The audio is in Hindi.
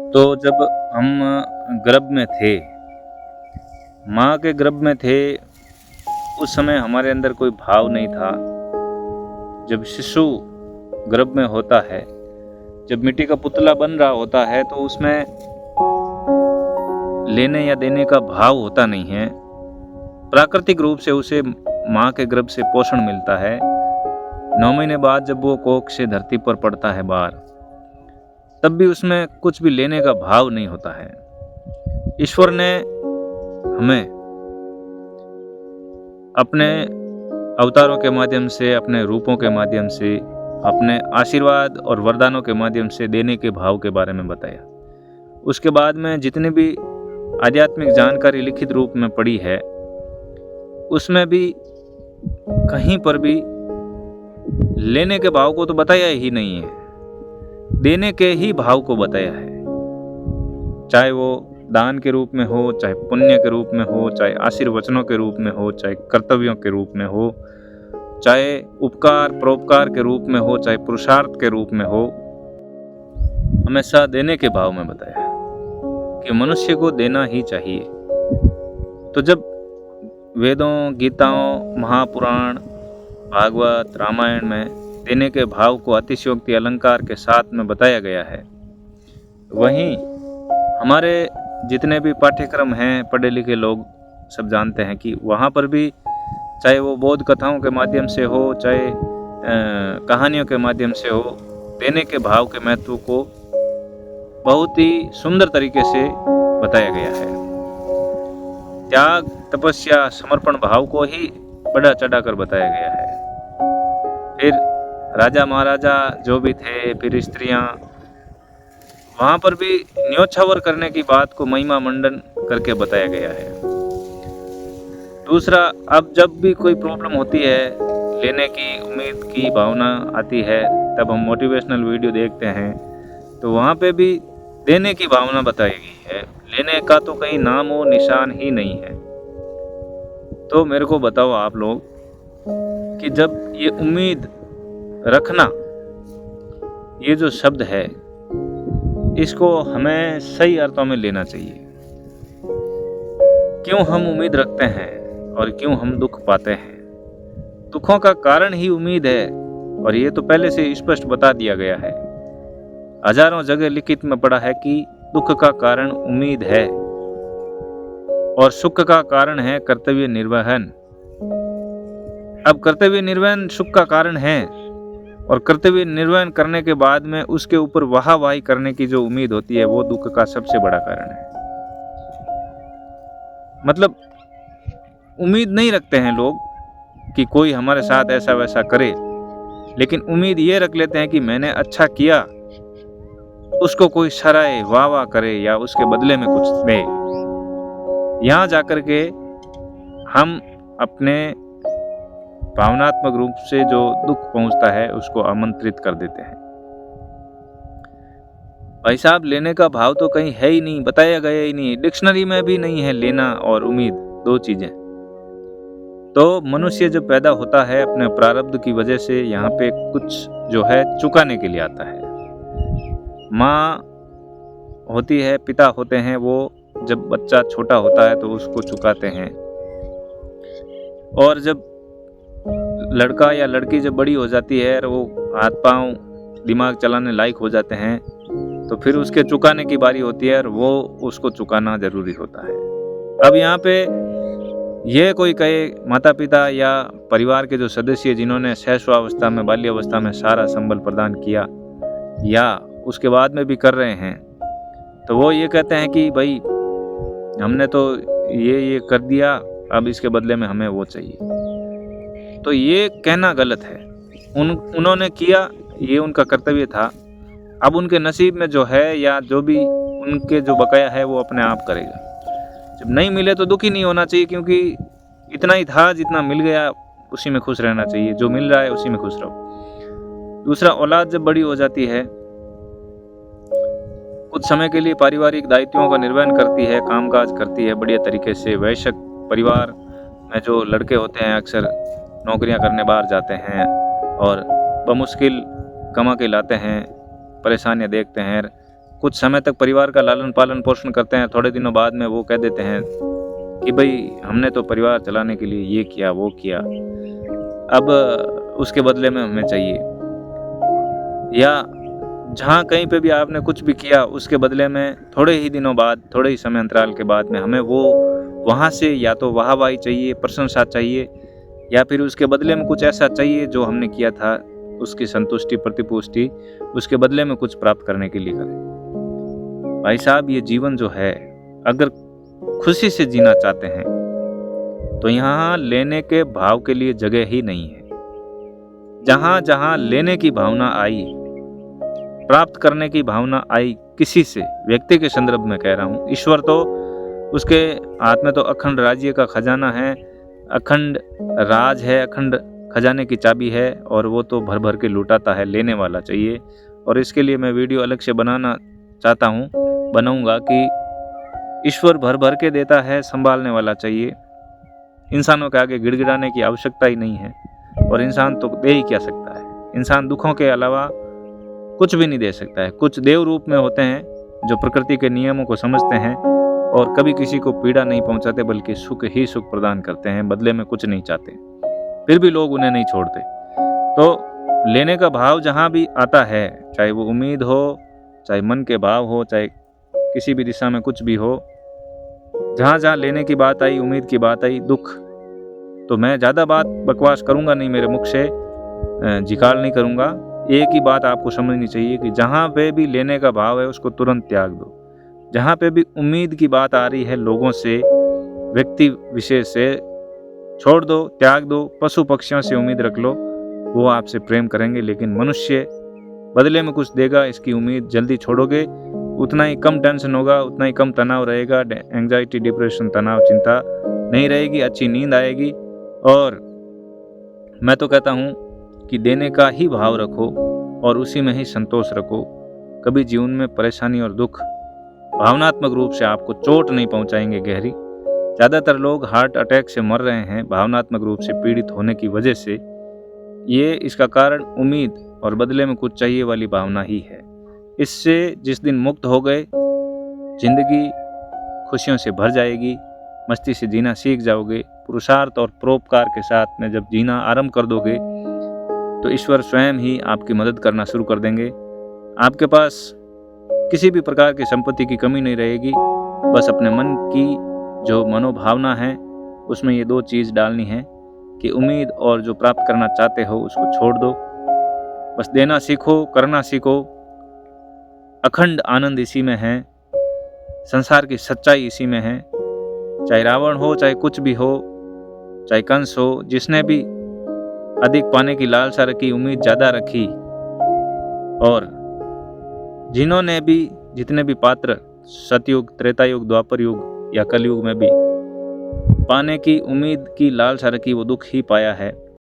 तो जब हम गर्भ में थे, माँ के गर्भ में थे, उस समय हमारे अंदर कोई भाव नहीं था। जब शिशु गर्भ में होता है, जब मिट्टी का पुतला बन रहा होता है, तो उसमें लेने या देने का भाव होता नहीं है। प्राकृतिक रूप से उसे माँ के गर्भ से पोषण मिलता है। 9 महीने बाद जब वो कोख से धरती पर पड़ता है बाहर, तब भी उसमें कुछ भी लेने का भाव नहीं होता है। ईश्वर ने हमें अपने अवतारों के माध्यम से, अपने रूपों के माध्यम से, अपने आशीर्वाद और वरदानों के माध्यम से देने के भाव के बारे में बताया। उसके बाद में जितनी भी आध्यात्मिक जानकारी लिखित रूप में पढ़ी है, उसमें भी कहीं पर भी लेने के भाव को तो बताया ही नहीं है, देने के ही भाव को बताया है। चाहे वो दान के रूप में हो, चाहे पुण्य के रूप में हो, चाहे आशीर्वचनों के रूप में हो, चाहे कर्तव्यों के रूप में हो, चाहे उपकार परोपकार के रूप में हो, चाहे पुरुषार्थ के रूप में हो, हमेशा देने के भाव में बताया है कि मनुष्य को देना ही चाहिए। तो जब वेदों, गीताओं, महापुराण, भागवत, रामायण में देने के भाव को अतिशयोक्ति अलंकार के साथ में बताया गया है, वहीं हमारे जितने भी पाठ्यक्रम हैं, पढ़े लिखे लोग सब जानते हैं कि वहाँ पर भी, चाहे वो बौद्ध कथाओं के माध्यम से हो, चाहे कहानियों के माध्यम से हो, देने के भाव के महत्व को बहुत ही सुंदर तरीके से बताया गया है। त्याग, तपस्या, समर्पण भाव को ही बढ़ा चढ़ाकर बताया गया है। फिर राजा महाराजा जो भी थे, फिर स्त्रियां, वहाँ पर भी न्योछावर करने की बात को महिमा मंडन करके बताया गया है। दूसरा, अब जब भी कोई प्रॉब्लम होती है, लेने की उम्मीद की भावना आती है, तब हम मोटिवेशनल वीडियो देखते हैं, तो वहाँ पे भी देने की भावना बताई गई है। लेने का तो कहीं नाम और निशान ही नहीं है। तो मेरे को बताओ आप लोग कि जब ये उम्मीद रखना, ये जो शब्द है, इसको हमें सही अर्थों में लेना चाहिए। क्यों हम उम्मीद रखते हैं और क्यों हम दुख पाते हैं? दुखों का कारण ही उम्मीद है, और ये तो पहले से स्पष्ट बता दिया गया है। हजारों जगह लिखित में पढ़ा है कि दुख का कारण उम्मीद है और सुख का कारण है कर्तव्य निर्वहन। अब कर्तव्य निर्वहन सुख का कारण है, और कर्तव्य निर्वहन करने के बाद में उसके ऊपर वाहवाही करने की जो उम्मीद होती है, वो दुख का सबसे बड़ा कारण है। मतलब उम्मीद नहीं रखते हैं लोग कि कोई हमारे साथ ऐसा वैसा करे, लेकिन उम्मीद ये रख लेते हैं कि मैंने अच्छा किया, उसको कोई सराहे, वाह वाह करे या उसके बदले में कुछ दे। यहाँ जाकर के हम अपने भावनात्मक रूप से जो दुख पहुंचता है उसको आमंत्रित कर देते हैं। भाई साहब, लेने का भाव तो कहीं है ही नहीं, बताया गया ही नहीं, डिक्शनरी में भी नहीं है लेना और उम्मीद, दो चीजें। तो मनुष्य जब पैदा होता है, अपने प्रारब्ध की वजह से यहाँ पे कुछ जो है चुकाने के लिए आता है। माँ होती है, पिता होते हैं, वो जब बच्चा छोटा होता है तो उसको चुकाते हैं, और जब लड़का या लड़की जब बड़ी हो जाती है और वो हाथ पांव दिमाग चलाने लायक हो जाते हैं, तो फिर उसके चुकाने की बारी होती है और वो उसको चुकाना जरूरी होता है। अब यहाँ पे ये कोई कहे, माता पिता या परिवार के जो सदस्य जिन्होंने शैशवावस्था में, बाल्यावस्था में सारा संबल प्रदान किया या उसके बाद में भी कर रहे हैं, तो वो ये कहते हैं कि भाई हमने तो ये कर दिया, अब इसके बदले में हमें वो चाहिए। तो ये कहना गलत है। उन्होंने किया, ये उनका कर्तव्य था, अब उनके नसीब में जो है या जो भी उनके जो बकाया है वो अपने आप करेगा। जब नहीं मिले तो दुखी नहीं होना चाहिए, क्योंकि इतना ही था, जितना मिल गया उसी में खुश रहना चाहिए, जो मिल रहा है उसी में खुश रहो। दूसरा, औलाद जब बड़ी हो जाती है, कुछ समय के लिए पारिवारिक दायित्वों का निर्वहन करती है, कामकाज करती है बढ़िया तरीके से। वैश्य परिवार में जो लड़के होते हैं अक्सर नौकरियां करने बाहर जाते हैं और बमुश्किल कमा के लाते हैं, परेशानियां देखते हैं, कुछ समय तक परिवार का लालन पालन पोषण करते हैं, थोड़े दिनों बाद में वो कह देते हैं कि भाई हमने तो परिवार चलाने के लिए ये किया वो किया, अब उसके बदले में हमें चाहिए। या जहाँ कहीं पे भी आपने कुछ भी किया उसके बदले में थोड़े ही दिनों बाद, थोड़े ही समय अंतराल के बाद में हमें वो वहाँ से या तो वाहवाही चाहिए, प्रशंसा चाहिए, या फिर उसके बदले में कुछ ऐसा चाहिए जो हमने किया था उसकी संतुष्टि प्रतिपुष्टि उसके बदले में कुछ प्राप्त करने के लिए करें। भाई साहब, ये जीवन जो है, अगर खुशी से जीना चाहते हैं तो यहाँ लेने के भाव के लिए जगह ही नहीं है। जहाँ जहाँ लेने की भावना आई, प्राप्त करने की भावना आई किसी से, व्यक्ति के संदर्भ में कह रहा हूँ, ईश्वर तो उसके हाथ में तो अखंड राज्य का खजाना है, अखंड राज है, अखंड खजाने की चाबी है, और वो तो भर भर के लुटाता है। लेने वाला चाहिए। और इसके लिए मैं वीडियो अलग से बनाना चाहता हूँ, बनाऊंगा कि ईश्वर भर भर के देता है, संभालने वाला चाहिए। इंसानों के आगे गिड़गिड़ाने की आवश्यकता ही नहीं है, और इंसान तो दे ही क्या सकता है। इंसान दुखों के अलावा कुछ भी नहीं दे सकता है। कुछ देव रूप में होते हैं जो प्रकृति के नियमों को समझते हैं और कभी किसी को पीड़ा नहीं पहुंचाते, बल्कि सुख ही सुख प्रदान करते हैं, बदले में कुछ नहीं चाहते, फिर भी लोग उन्हें नहीं छोड़ते। तो लेने का भाव जहाँ भी आता है, चाहे वो उम्मीद हो, चाहे मन के भाव हो, चाहे किसी भी दिशा में कुछ भी हो, जहाँ जहाँ लेने की बात आई, उम्मीद की बात आई, दुख, तो मैं ज़्यादा बात बकवास करूँगा नहीं, मेरे मुख से जिकाल नहीं करूँगा। एक ही बात आपको समझनी चाहिए कि जहाँ पे भी लेने का भाव है उसको तुरंत त्याग दो। जहाँ पे भी उम्मीद की बात आ रही है लोगों से, व्यक्ति विशेष से, छोड़ दो, त्याग दो। पशु पक्षियों से उम्मीद रख लो, वो आपसे प्रेम करेंगे, लेकिन मनुष्य बदले में कुछ देगा, इसकी उम्मीद जल्दी छोड़ोगे, उतना ही कम टेंशन होगा, उतना ही कम तनाव रहेगा। एंग्जाइटी, डिप्रेशन, तनाव, चिंता नहीं रहेगी, अच्छी नींद आएगी। और मैं तो कहता हूँ कि देने का ही भाव रखो और उसी में ही संतोष रखो। कभी जीवन में परेशानी और दुख भावनात्मक रूप से आपको चोट नहीं पहुंचाएंगे गहरी। ज़्यादातर लोग हार्ट अटैक से मर रहे हैं भावनात्मक रूप से पीड़ित होने की वजह से। ये इसका कारण उम्मीद और बदले में कुछ चाहिए वाली भावना ही है। इससे जिस दिन मुक्त हो गए, जिंदगी खुशियों से भर जाएगी, मस्ती से जीना सीख जाओगे। पुरुषार्थ और परोपकार के साथ में जब जीना आरंभ कर दोगे तो ईश्वर स्वयं ही आपकी मदद करना शुरू कर देंगे। आपके पास किसी भी प्रकार की संपत्ति की कमी नहीं रहेगी। बस अपने मन की जो मनोभावना है उसमें ये दो चीज़ डालनी है कि उम्मीद और जो प्राप्त करना चाहते हो उसको छोड़ दो। बस देना सीखो, करना सीखो। अखंड आनंद इसी में है, संसार की सच्चाई इसी में है। चाहे रावण हो, चाहे कुछ भी हो, चाहे कंस हो, जिसने भी अधिक पाने की लालसा रखी, उम्मीद ज़्यादा रखी, और जिन्होंने भी, जितने भी पात्र सतयुग, त्रेता युग, द्वापर युग या कलयुग में भी पाने की उम्मीद की लालसा रखी, वो दुख ही पाया है।